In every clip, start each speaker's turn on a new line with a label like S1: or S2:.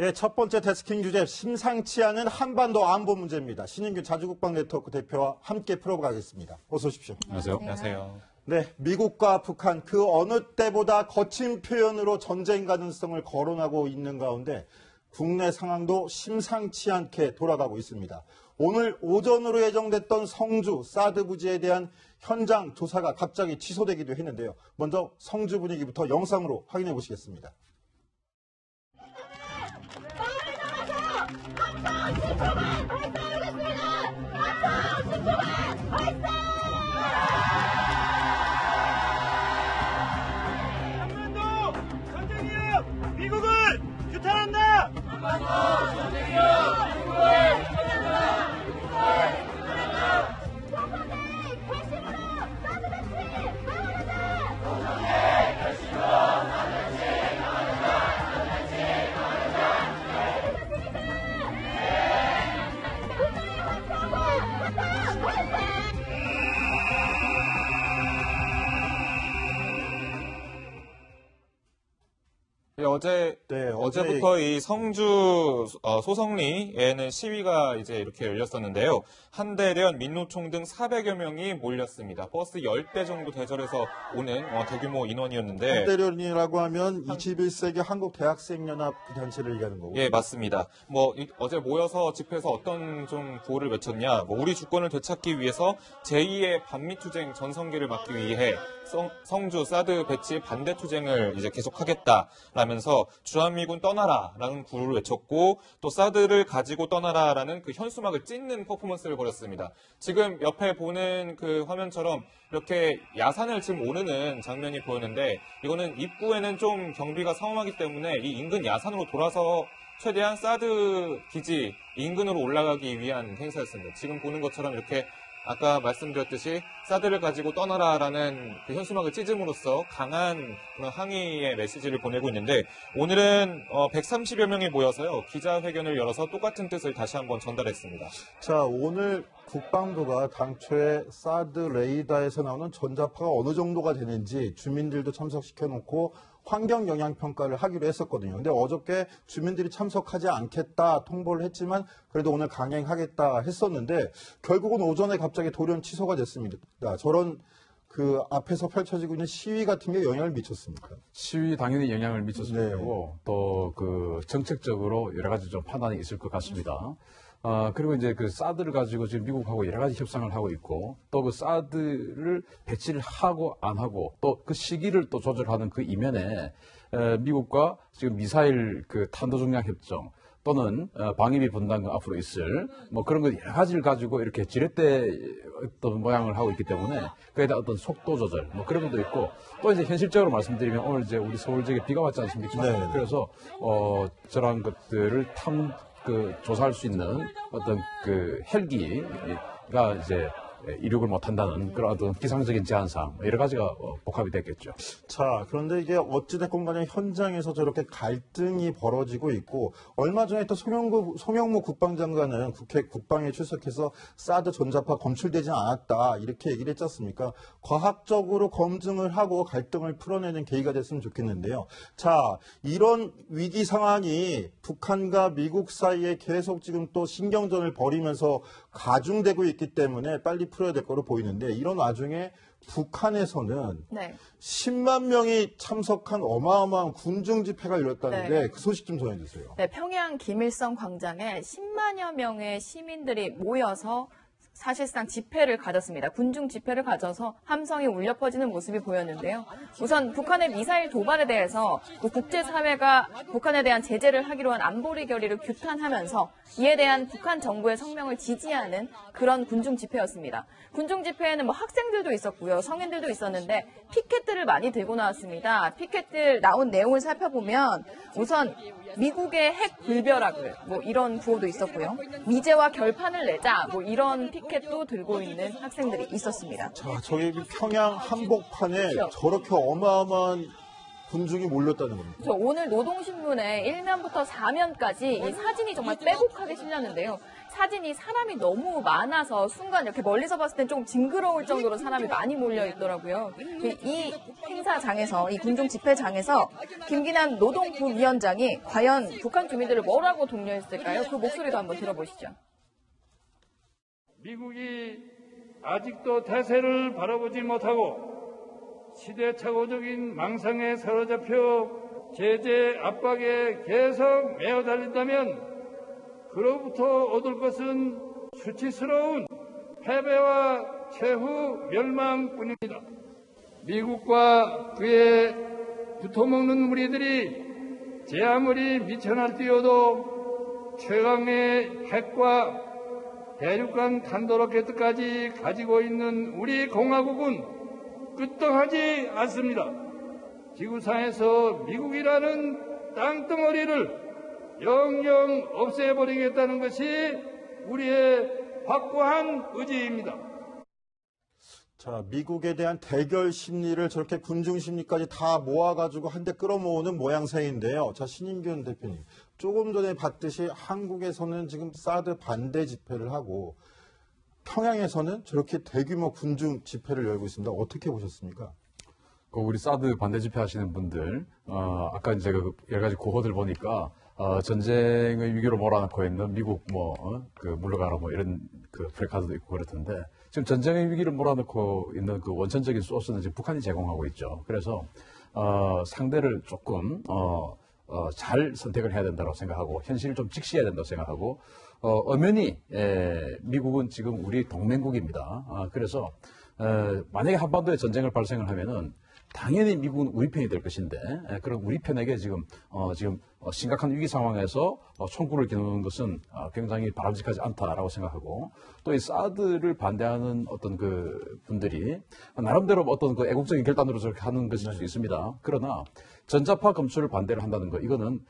S1: 예, 첫 번째 데스킹 주제, 심상치 않은 한반도 안보 문제입니다. 신인규 자주국방 네트워크 대표와 함께 풀어보겠습니다. 어서 오십시오.
S2: 안녕하세요.
S3: 안녕하세요.
S1: 네, 미국과 북한 그 어느 때보다 거친 표현으로 전쟁 가능성을 거론하고 있는 가운데 국내 상황도 심상치 않게 돌아가고 있습니다. 오늘 오전으로 예정됐던 성주 사드 부지에 대한 현장 조사가 갑자기 취소되기도 했는데요. 먼저 성주 분위기부터 영상으로 확인해 보시겠습니다.
S4: 한반도 전쟁이요! 미국을 규탄한다! 한반도 전쟁이요! 미국을 규탄한다!
S3: 어제부터 이 성주 소성리에는 시위가 이제 이렇게 열렸었는데요. 한대련, 민노총 등 400여 명이 몰렸습니다. 버스 10대 정도 대절해서 오는 대규모 인원이었는데.
S1: 한대련이라고 하면 21세기 한국 대학생연합 단체를 얘기하는 거고.
S3: 예, 맞습니다. 어제 모여서 집회에서 어떤 좀 구호를 외쳤냐. 우리 주권을 되찾기 위해서 제2의 반미투쟁 전성기를 막기 위해 성주 사드 배치 반대 투쟁을 이제 계속하겠다라면서 주한미군 떠나라라는 구호를 외쳤고 또 사드를 가지고 떠나라라는 그 현수막을 찢는 퍼포먼스를 벌였습니다. 지금 옆에 보는 그 화면처럼 이렇게 야산을 지금 오르는 장면이 보였는데 이거는 입구에는 좀 경비가 성험하기 때문에 이 인근 야산으로 돌아서 최대한 사드 기지 인근으로 올라가기 위한 행사였습니다. 지금 보는 것처럼 이렇게 아까 말씀드렸듯이 사드를 가지고 떠나라라는 그 현수막을 찢음으로써 강한 그런 항의의 메시지를 보내고 있는데 오늘은 130여 명이 모여서요 기자회견을 열어서 똑같은 뜻을 다시 한번 전달했습니다.
S1: 자, 오늘 국방부가 당초에 사드 레이더에서 나오는 전자파가 어느 정도가 되는지 주민들도 참석시켜놓고 환경 영향 평가를 하기로 했었거든요. 근데 어저께 주민들이 참석하지 않겠다 통보를 했지만 그래도 오늘 강행하겠다 했었는데 결국은 오전에 갑자기 돌연 취소가 됐습니다. 저런 그 앞에서 펼쳐지고 있는 시위 같은 게 영향을 미쳤습니까?
S2: 시위 당연히 영향을 미쳤을
S1: 네.
S2: 거고 또 그 정책적으로 여러 가지 좀 판단이 있을 것 같습니다. 그리고 이제 그 사드를 가지고 지금 미국하고 여러 가지 협상을 하고 있고 또 그 사드를 배치를 하고 안 하고 또 그 시기를 또 조절하는 그 이면에 미국과 지금 미사일 그 탄도중량 협정 또는 방위비 분담금 앞으로 있을 뭐 그런 거 여러 가지를 가지고 이렇게 지렛대 어떤 모양을 하고 있기 때문에 그에 대한 어떤 속도 조절 뭐 그런 것도 있고 또 이제 현실적으로 말씀드리면 오늘 이제 우리 서울 지역에 비가 왔지 않습니까?
S1: 네.
S2: 그래서 저러한 것들을 조사할 수 있는 어떤 그 헬기가 이제 이륙을 못한다는 그런 어떤 기상적인 제한상 여러 가지가 복합이 됐겠죠.
S1: 자, 그런데 이게 어찌됐건 간에 현장에서 저렇게 갈등이 벌어지고 있고 얼마 전에 또 송영무 국방장관은 국회 국방에 출석해서 사드 전자파 검출되지 않았다 이렇게 얘기를 했지 않습니까? 과학적으로 검증을 하고 갈등을 풀어내는 계기가 됐으면 좋겠는데요. 자, 이런 위기 상황이 북한과 미국 사이에 계속 지금 또 신경전을 벌이면서 가중되고 있기 때문에 빨리 풀어야 될 거로 보이는데 이런 와중에 북한에서는 10만 명이 참석한 어마어마한 군중 집회가 열렸다는데 그 소식 좀 전해주세요.
S5: 네, 평양 김일성 광장에 10만여 명의 시민들이 모여서 사실상 집회를 가졌습니다. 군중 집회를 가져서 함성이 울려 퍼지는 모습이 보였는데요. 우선 북한의 미사일 도발에 대해서 국제사회가 북한에 대한 제재를 하기로 한 안보리 결의를 규탄하면서 이에 대한 북한 정부의 성명을 지지하는 그런 군중 집회였습니다. 군중 집회에는 뭐 학생들도 있었고요. 성인들도 있었는데 피켓들을 많이 들고 나왔습니다. 피켓들 나온 내용을 살펴보면 우선 미국의 핵 불벼락을 뭐 이런 구호도 있었고요. 미제와 결판을 내자 뭐 이런 피켓도 들고 있는 학생들이 있었습니다.
S1: 자, 저희 평양 한복판에 저렇게 어마어마한 군중이 몰렸다는 겁니다.
S5: 그렇죠. 오늘 노동신문에 1면부터 4면까지 이 사진이 정말 빼곡하게 실렸는데요. 사진이 사람이 너무 많아서 순간 이렇게 멀리서 봤을 땐 좀 징그러울 정도로 사람이 많이 몰려 있더라고요. 이 행사장에서, 이 군중 집회장에서 김기남 노동부위원장이 과연 북한 주민들을 뭐라고 독려했을까요? 그 목소리도 한번 들어보시죠.
S6: 미국이 아직도 태세를 바라보지 못하고 시대착오적인 망상에 사로잡혀 제재 압박에 계속 매어 달린다면 그로부터 얻을 것은 수치스러운 패배와 최후 멸망뿐입니다. 미국과 그의 붙어먹는 우리들이 제 아무리 미천할 뛰어도 최강의 핵과 대륙간 탄도로켓까지 가지고 있는 우리 공화국은 끄떡하지 않습니다. 지구상에서 미국이라는 땅덩어리를 영영 없애버리겠다는 것이 우리의 확고한 의지입니다.
S1: 자, 미국에 대한 대결 심리를 저렇게 군중 심리까지 다 모아가지고 한데 끌어모으는 모양새인데요. 자, 신인균 대표님. 조금 전에 봤듯이 한국에서는 지금 사드 반대 집회를 하고 평양에서는 저렇게 대규모 군중 집회를 열고 있습니다. 어떻게 보셨습니까?
S2: 우리 사드 반대 집회 하시는 분들, 아까 이제 여러 가지 고호들 보니까, 전쟁의 위기로 몰아넣고 있는 미국 물러가라 이런 프레카드도 있고 그렇던데, 지금 전쟁의 위기를 몰아넣고 있는 그 원천적인 소스는 지금 북한이 제공하고 있죠. 그래서, 상대를 조금, 잘 선택을 해야 된다고 생각하고, 현실을 좀 직시해야 된다고 생각하고, 엄연히, 미국은 지금 우리 동맹국입니다. 그래서, 만약에 한반도에 전쟁을 발생을 하면은, 당연히 미국은 우리 편이 될 것인데, 그럼 우리 편에게 지금 심각한 위기 상황에서 총구를 겨누는 것은 굉장히 바람직하지 않다라고 생각하고, 또 이 사드를 반대하는 어떤 그 분들이 나름대로 어떤 그 애국적인 결단으로 저렇게 하는 것일 수 있습니다. 그러나 전자파 검출을 반대를 한다는 거, 이거는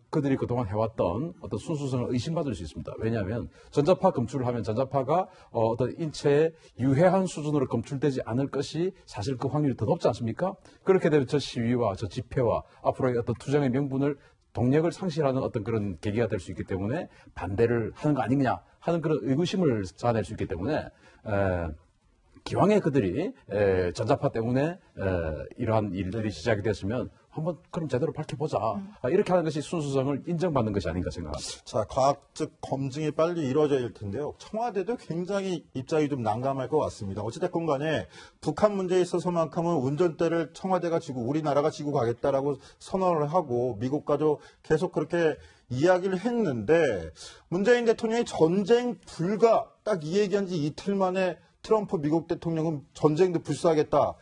S2: 그들이 그동안 해왔던 어떤 순수성을 의심받을 수 있습니다. 왜냐하면 전자파 검출을 하면 전자파가 어떤 인체에 유해한 수준으로 검출되지 않을 것이 사실 그 확률이 더 높지 않습니까? 그렇게 되면 저 시위와 저 집회와 앞으로의 어떤 투쟁의 명분을 동력을 상실하는 어떤 그런 계기가 될 수 있기 때문에 반대를 하는 거 아니냐 하는 그런 의구심을 자아낼 수 있기 때문에 기왕에 그들이 전자파 때문에 이러한 일들이 시작이 됐으면 한번 그럼 제대로 밝혀보자. 이렇게 하는 것이 순수성을 인정받는 것이 아닌가 생각합니다.
S1: 자, 과학적 검증이 빨리 이루어져야 될 텐데요. 청와대도 굉장히 입장이 좀 난감할 것 같습니다. 어찌됐건 간에 북한 문제에 있어서만큼은 운전대를 청와대가 지고 우리나라가 지고 가겠다라고 선언을 하고 미국과도 계속 그렇게 이야기를 했는데 문재인 대통령이 전쟁 불가 딱 이 얘기한 지 이틀 만에 트럼프 미국 대통령은 전쟁도 불사하겠다.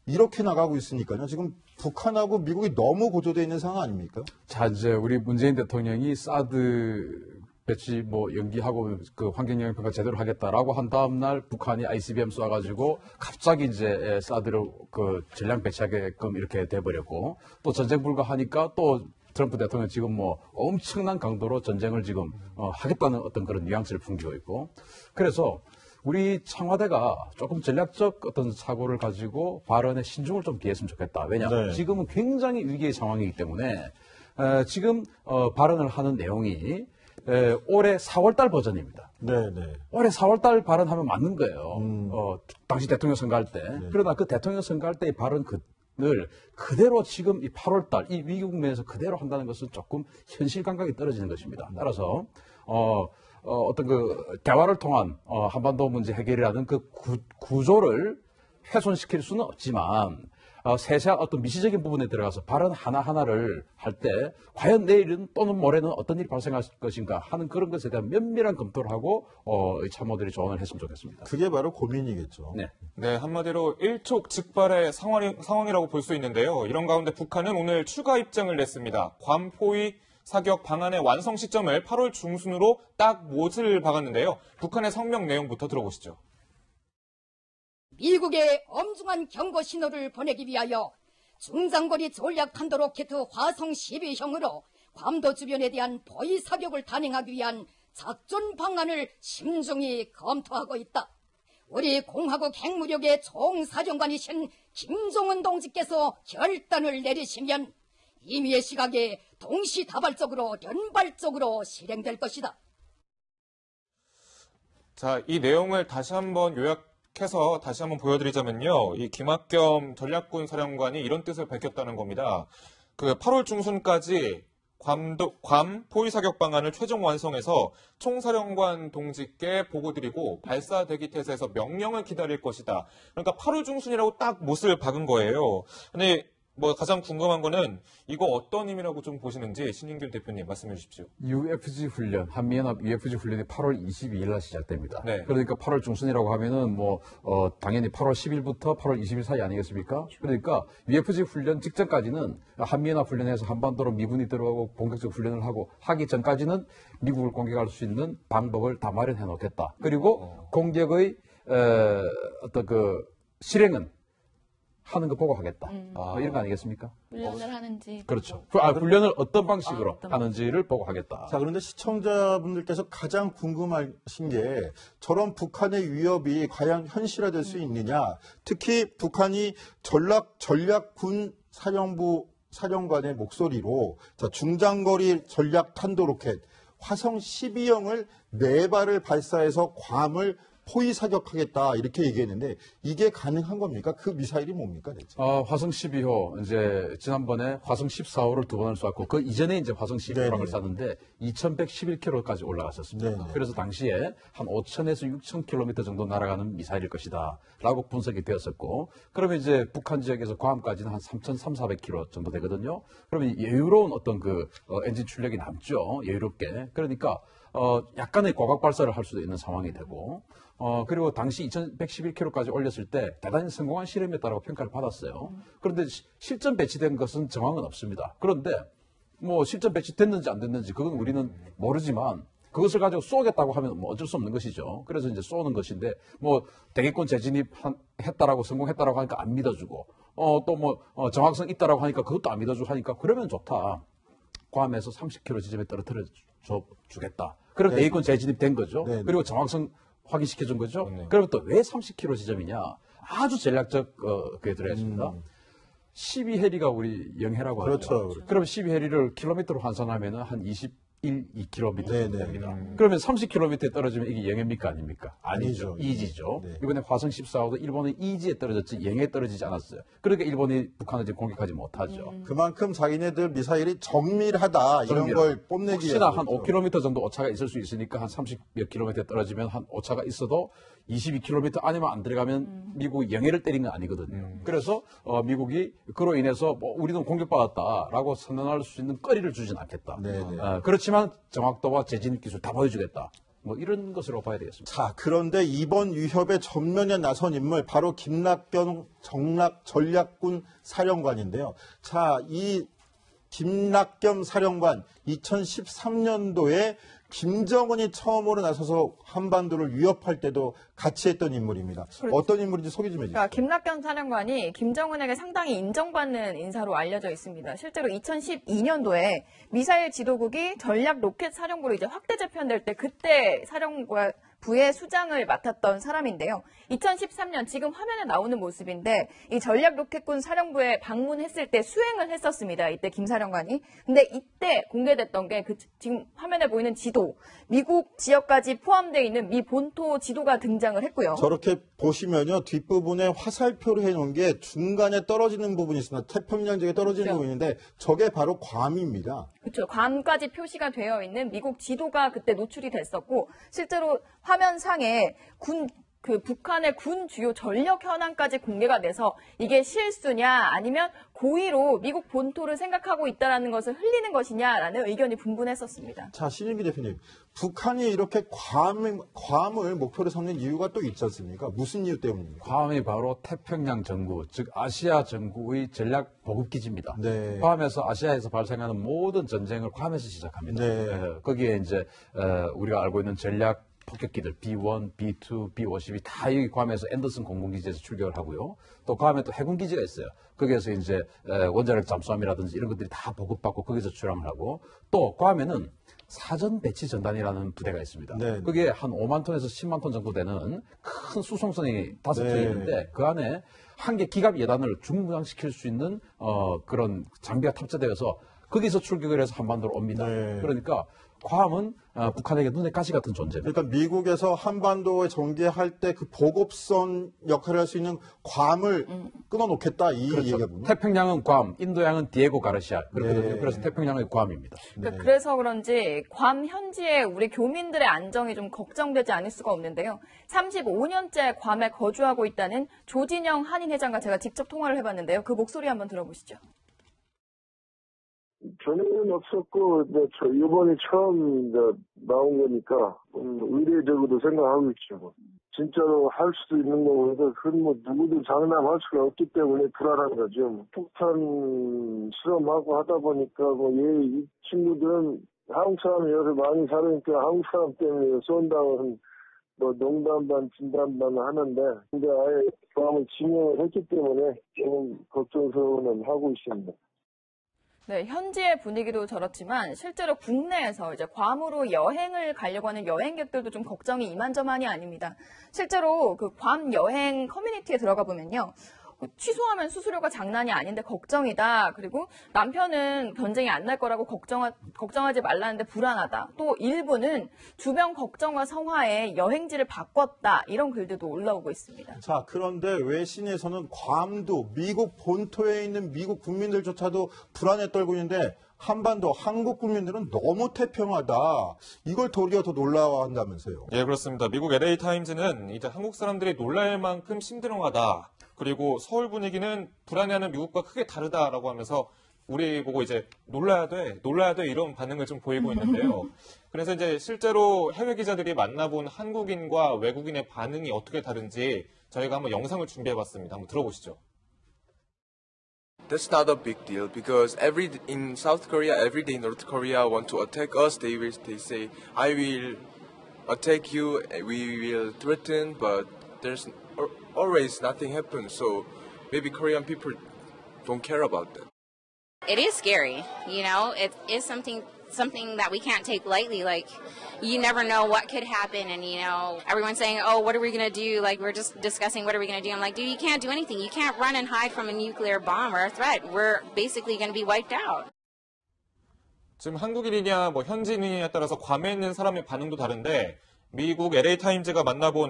S1: 이렇게 나가고 있으니까요. 지금 북한하고 미국이 너무 고조되어 있는 상황 아닙니까?
S2: 자, 이제 우리 문재인 대통령이 사드 배치 연기하고 그 환경영향 평가 제대로 하겠다라고 한 다음 날 북한이 ICBM 쏴가지고 갑자기 이제 사드를 그 전량 배치하게끔 이렇게 돼버렸고 또 전쟁 불가하니까 또 트럼프 대통령 지금 엄청난 강도로 전쟁을 지금 하겠다는 어떤 그런 뉘앙스를 풍기고 있고 그래서 우리 청와대가 조금 전략적 어떤 사고를 가지고 발언에 신중을 좀 기했으면 좋겠다. 왜냐하면
S1: 네.
S2: 지금은 굉장히 위기의 상황이기 때문에 지금 발언을 하는 내용이 올해 4월달 버전입니다.
S1: 네.
S2: 올해 4월달 발언하면 맞는 거예요. 당시 대통령 선거할 때. 그러나 그 대통령 선거할 때의 발언 을 그대로 지금 이 8월달 이 위기 국면에서 그대로 한다는 것은 조금 현실 감각이 떨어지는 것입니다. 따라서 어떤 그 대화를 통한 한반도 문제 해결이라는 그 구조를 훼손시킬 수는 없지만 세세한 어떤 미시적인 부분에 들어가서 발언 하나하나를 할 때 과연 내일은 또는 모레는 어떤 일이 발생할 것인가 하는 그런 것에 대한 면밀한 검토를 하고 참모들이 조언을 했으면 좋겠습니다.
S1: 그게 바로 고민이겠죠.
S3: 네, 한마디로 일촉즉발의 상황이라고 볼 수 있는데요. 이런 가운데 북한은 오늘 추가 입장을 냈습니다. 괌 포위 사격 방안의 완성 시점을 8월 중순으로 딱 못을 박았는데요. 북한의 성명 내용부터 들어보시죠.
S7: 미국에 엄중한 경고 신호를 보내기 위하여 중장거리 전략 탄도 로켓 화성 12형으로 괌도 주변에 대한 포위 사격을 단행하기 위한 작전 방안을 심중히 검토하고 있다. 우리 공화국 핵무력의 총사령관이신 김정은 동지께서 결단을 내리시면 임의의 시각에 동시다발적으로 연발적으로 실행될 것이다.
S3: 자, 이 내용을 다시 한번 요약해서 다시 한번 보여드리자면요. 이 김학겸 전략군 사령관이 이런 뜻을 밝혔다는 겁니다. 그 8월 중순까지 괌 포위 사격 방안을 최종 완성해서 총사령관 동지께 보고드리고 발사 대기 태세에서 명령을 기다릴 것이다. 그러니까 8월 중순이라고 딱 못을 박은 거예요. 근데 뭐 가장 궁금한 거는 이거 어떤 의미라고 좀 보시는지 신인균 대표님 말씀해 주십시오.
S2: UFG 훈련, 한미연합 UFG 훈련이 8월 22일 날 시작됩니다.
S3: 네.
S2: 그러니까 8월 중순이라고 하면은 당연히 8월 10일부터 8월 20일 사이 아니겠습니까? 그러니까 UFG 훈련 직전까지는 한미연합 훈련에서 한반도로 미군이 들어가고 본격적 훈련을 하기 전까지는 미국을 공격할 수 있는 방법을 다 마련해 놓겠다. 그리고 공격의 어떤 그 실행은 하는 거 보고 하겠다. 이런 거 아니겠습니까?
S5: 훈련을 하는지.
S2: 그렇죠. 훈련을 어떤 방식으로 하는지를 보고 하겠다.
S1: 자, 그런데 시청자분들께서 가장 궁금하신 게 저런 북한의 위협이 과연 현실화될 수 있느냐. 특히 북한이 전략군 사령부 사령관의 목소리로 자, 중장거리 전략 탄도로켓 화성 12형을 4발을 발사해서 괌을 포위 사격하겠다 이렇게 얘기했는데 이게 가능한 겁니까? 그 미사일이 뭡니까 대체?
S2: 화성 12호 이제 지난번에 화성 14호를 2번을 쐈고 그 이전에 이제 화성 12호를 쐈는데 2111km까지 올라갔었습니다.
S1: 네네.
S2: 그래서 당시에 한 5,000에서 6,000km 정도 날아가는 미사일일 것이다라고 분석이 되었었고 그러면 이제 북한 지역에서 괌까지는 한 3,400km 정도 되거든요. 그러면 여유로운 어떤 그 엔진 출력이 남죠. 여유롭게. 그러니까 약간의 고각 발사를 할 수도 있는 상황이 되고 그리고 당시 2111km까지 올렸을 때 대단히 성공한 실험이었다고 평가를 받았어요. 그런데 실전 배치된 것은 정황은 없습니다. 그런데 뭐 실전 배치됐는지 안 됐는지 그건 우리는 모르지만 그것을 가지고 쏘겠다고 하면 뭐 어쩔 수 없는 것이죠. 그래서 이제 쏘는 것인데 뭐 대기권 재진입했다라고 성공했다라고 하니까 안 믿어주고 또 뭐 정확성 있다라고 하니까 그것도 안 믿어주고 하니까 그러면 좋다. 괌에서 30km 지점에 떨어뜨려 주겠다. 그럼 대기권 재진입된 거죠.
S1: 네.
S2: 그리고 정확성 확인시켜준 거죠.
S3: 네.
S2: 그러면 또 왜 30km 지점이냐? 아주 전략적 그게 들어있습니다. 12해리가 우리 영해라고
S1: 그렇죠.
S2: 하죠. 그럼 12해리를 킬로미터로換算하면 한 2.2km
S1: 네네.
S2: 됩니다. 그러면 30km에 떨어지면 이게 영해입니까 아닙니까?
S1: 아니죠.
S2: 이지죠.
S1: 네.
S2: 이번에 화성 14호도 일본은 이지에 떨어졌지 영해에 떨어지지 않았어요. 그러니까 일본이 북한을 지금 공격하지 못하죠.
S1: 그만큼 자기네들 미사일이 정밀하다 이런
S2: 정밀.
S1: 걸 뽐내기
S2: 혹시나 한
S1: 위해서
S2: 5km 정도 오차가 있을 수 있으니까 한 30몇 킬로미터 떨어지면 한 오차가 있어도 22km 안에만 안 들어가면 미국이 영해를 때린 건 아니거든요. 그래서 미국이 그로 인해서 뭐 우리는 공격받았다라고 선언할 수 있는 거리를 주진 않겠다.
S1: 네네.
S2: 그렇지만 정확도와 재진입 기술 다 보여주겠다. 뭐 이런 것으로 봐야 되겠습니다.
S1: 자, 그런데 이번 위협의 전면에 나선 인물 바로 김낙겸 전략군 사령관인데요. 자, 이 김낙겸 사령관 2013년도에 김정은이 처음으로 나서서 한반도를 위협할 때도 같이 했던 인물입니다. 어떤 인물인지 소개 좀 해주세요.
S5: 그러니까 김낙겸 사령관이 김정은에게 상당히 인정받는 인사로 알려져 있습니다. 실제로 2012년도에 미사일 지도국이 전략 로켓 사령부로 이제 확대 재편될 때 그때 사령부의 수장을 맡았던 사람인데요. 2013년 지금 화면에 나오는 모습인데 이 전략 로켓군 사령부에 방문했을 때 수행을 했었습니다. 이때 김 사령관이. 근데 이때 공개됐던 게 지금 화면에 보이는 지도, 미국 지역까지 포함되어 있는 미 본토 지도가 등장을 했고요.
S1: 저렇게 보시면요. 뒷부분에 화살표를 해놓은 게 중간에 떨어지는 부분이 있습니다. 태평양 지역에 떨어지는
S5: 그렇죠.
S1: 부분인데 저게 바로 괌입니다.
S5: 그렇죠. 괌까지 표시가 되어 있는 미국 지도가 그때 노출이 됐었고 실제로 화면상에 북한의 군 주요 전력 현황까지 공개가 돼서 이게 실수냐 아니면 고의로 미국 본토를 생각하고 있다는 것을 흘리는 것이냐라는 의견이 분분했었습니다.
S1: 자, 신인기 대표님. 북한이 이렇게 괌을 목표로 삼는 이유가 또 있지 않습니까? 무슨 이유 때문입니까?
S2: 괌이 바로 태평양 정구, 즉 아시아 정구의 전략 보급기지입니다.
S1: 네.
S2: 괌에서 아시아에서 발생하는 모든 전쟁을 괌에서 시작합니다.
S1: 네.
S2: 거기에 이제 우리가 알고 있는 전략 폭격기들 B1, B2, B52 다 여기 괌에서 앤더슨 공군기지에서 출격을 하고요. 또 괌에 또 해군기지가 있어요. 거기에서 이제 원자력 잠수함이라든지 이런 것들이 다 보급받고 거기서 출항을 하고 또 괌에는 사전 배치 전단이라는 부대가 있습니다.
S1: 네.
S2: 그게 한 5만 톤에서 10만 톤 정도 되는 큰 수송선이 5척이
S1: 네.
S2: 있는데 그 안에 한 개 기갑 예단을 중무장시킬 수 있는 그런 장비가 탑재되어서 거기서 출격을 해서 한반도로 옵니다.
S1: 네.
S2: 그러니까 괌은 북한에게 눈에 가시 같은 존재입니다.
S1: 그러니까 미국에서 한반도에 전개할 때 그 보급선 역할을 할 수 있는 괌을 끊어놓겠다 이
S2: 그렇죠.
S1: 얘기군요.
S2: 태평양은 괌, 인도양은 디에고 가르시아. 그렇거든요.
S1: 네.
S2: 그래서 태평양의 괌입니다.
S5: 그러니까 그래서 그런지 괌 현지의 우리 교민들의 안정이 좀 걱정되지 않을 수가 없는데요. 35년째 괌에 거주하고 있다는 조진영 한인회장과 제가 직접 통화를 해봤는데요. 그 목소리 한번 들어보시죠.
S8: 전에는 없었고, 저 이번이 처음 나온 거니까 의례적으로 생각하고 있죠. 진짜로 할 수도 있는 거고, 그건 뭐 누구도 장담할 수가 없기 때문에 불안한 거죠. 폭탄 실험하고 하다 보니까 이 친구들은 한국 사람이 여기 많이 살으니까 한국 사람 때문에 쏜다고 농담 반 진담 반 하는데, 근데 아예 마음을 지명을 했기 때문에 조금 걱정스러워는 하고 있습니다.
S5: 네, 현지의 분위기도 저렇지만 실제로 국내에서 이제 괌으로 여행을 가려고 하는 여행객들도 좀 걱정이 이만저만이 아닙니다. 실제로 그 괌 여행 커뮤니티에 들어가 보면요. 취소하면 수수료가 장난이 아닌데 걱정이다. 그리고 남편은 변쟁이 안 날 거라고 걱정하지 말라는데 불안하다. 또 일부는 주변 걱정과 성화에 여행지를 바꿨다. 이런 글들도 올라오고 있습니다.
S1: 자, 그런데 외신에서는 괌도 미국 본토에 있는 미국 국민들조차도 불안에 떨고 있는데 한반도 한국 국민들은 너무 태평하다. 이걸 도리어 더 놀라워한다면서요.
S3: 예, 그렇습니다. 미국 LA 타임즈는 이제 한국 사람들이 놀랄 만큼 심드렁하다. 그리고 서울 분위기는 불안해하는 미국과 크게 다르다라고 하면서 우리 보고 이제 놀라야 돼 이런 반응을 좀 보이고 있는데요. 그래서 이제 실제로 해외 기자들이 만나본 한국인과 외국인의 반응이 어떻게 다른지 저희가 한번 영상을 준비해봤습니다. 한번 들어보시죠.
S9: That's not a big deal because in South Korea, every day North Korea want to attack us. They say, I will attack you, we will threaten, but there's always nothing happens. So maybe Korean people don't care about that.
S10: It is scary, you know. It is something that we can't take lightly. Like, you never know what could happen, and everyone's saying, "Oh, what are we gonna do?" Like, we're just discussing what are we gonna do. I'm like, dude, you can't do anything. You can't run and hide from a nuclear bomb or a threat. We're basically gonna be wiped out.
S3: 지금 한국인이냐 뭐 현지인이냐에 따라서 괌에 있는 사람의 반응도 다른데 미국 LA 타임즈가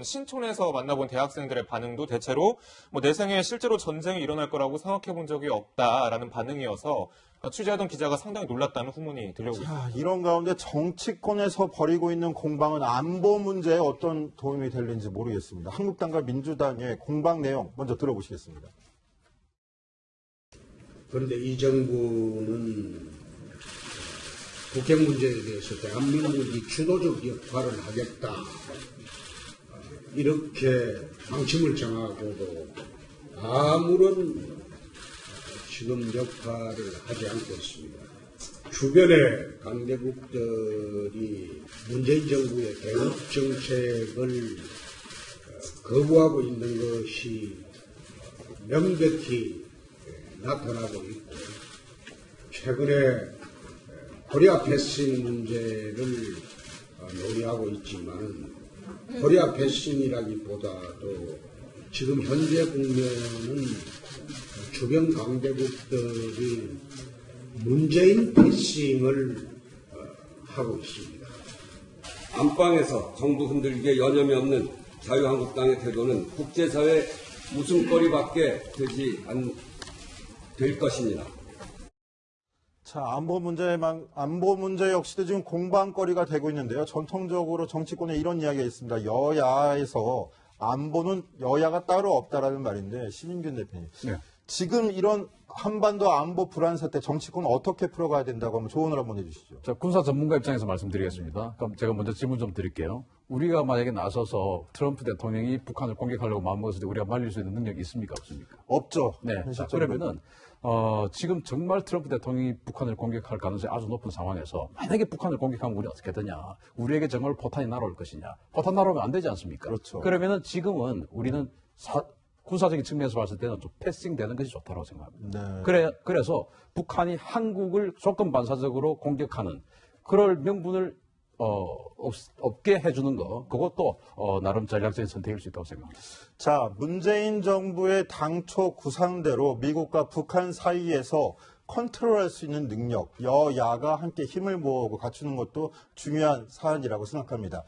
S3: 신촌에서 만나본 대학생들의 반응도 대체로 내 생에 실제로 전쟁이 일어날 거라고 생각해 본 적이 없다라는 반응이어서 취재하던 기자가 상당히 놀랐다는 후문이 들려오고 있습니다.
S1: 이런 가운데 정치권에서 벌이고 있는 공방은 안보 문제에 어떤 도움이 될는지 모르겠습니다. 한국당과 민주당의 공방 내용 먼저 들어보시겠습니다.
S11: 그런데 이 정부는 북핵 문제에 대해서 대한민국이 주도적 역할을 하겠다. 이렇게 방침을 정하고도 아무런 지금 역할을 하지 않고 있습니다. 주변의 강대국들이 문재인 정부의 대북 정책을 거부하고 있는 것이 명백히 나타나고 있고 최근에 코리아 패싱 문제를 논의하고 있지만 코리아 패싱이라기보다도 지금 현재 국면은 주변 강대국들이 문재인 패싱을 하고 있습니다.
S12: 안방에서 정부 흔들기에 여념이 없는 자유한국당의 태도는 국제사회 웃음거리밖에 될 것입니다.
S1: 자, 안보 문제 역시도 지금 공방거리가 되고 있는데요. 전통적으로 정치권에 이런 이야기가 있습니다. 여야에서 안보는 여야가 따로 없다라는 말인데, 심인균 대표님.
S2: 네.
S1: 지금 이런 한반도 안보 불안 사태 정치권 어떻게 풀어가야 된다고 하면 조언을 한번 해주시죠.
S2: 자, 군사 전문가 입장에서 말씀드리겠습니다. 그럼 제가 먼저 질문 좀 드릴게요. 우리가 만약에 나서서 트럼프 대통령이 북한을 공격하려고 마음먹었을 때 우리가 말릴 수 있는 능력이 있습니까? 없습니까?
S1: 없죠.
S2: 네. 자, 그러면은 지금 정말 트럼프 대통령이 북한을 공격할 가능성이 아주 높은 상황에서 만약에 북한을 공격하면 우리 어떻게 되냐? 우리에게 정말 포탄이 날아올 것이냐? 포탄 날아오면 안 되지 않습니까?
S1: 그렇죠.
S2: 그러면은 지금은 우리는 군사적인 측면에서 봤을 때는 좀 패싱되는 것이 좋다고 생각합니다.
S1: 네.
S2: 그래서 북한이 한국을 조건 반사적으로 공격하는 그럴 명분을 없게 해주는 거, 그것도 나름 전략적인 선택일 수 있다고 생각합니다.
S1: 자, 문재인 정부의 당초 구상대로 미국과 북한 사이에서 컨트롤할 수 있는 능력, 여야가 함께 힘을 모으고 갖추는 것도 중요한 사안이라고 생각합니다.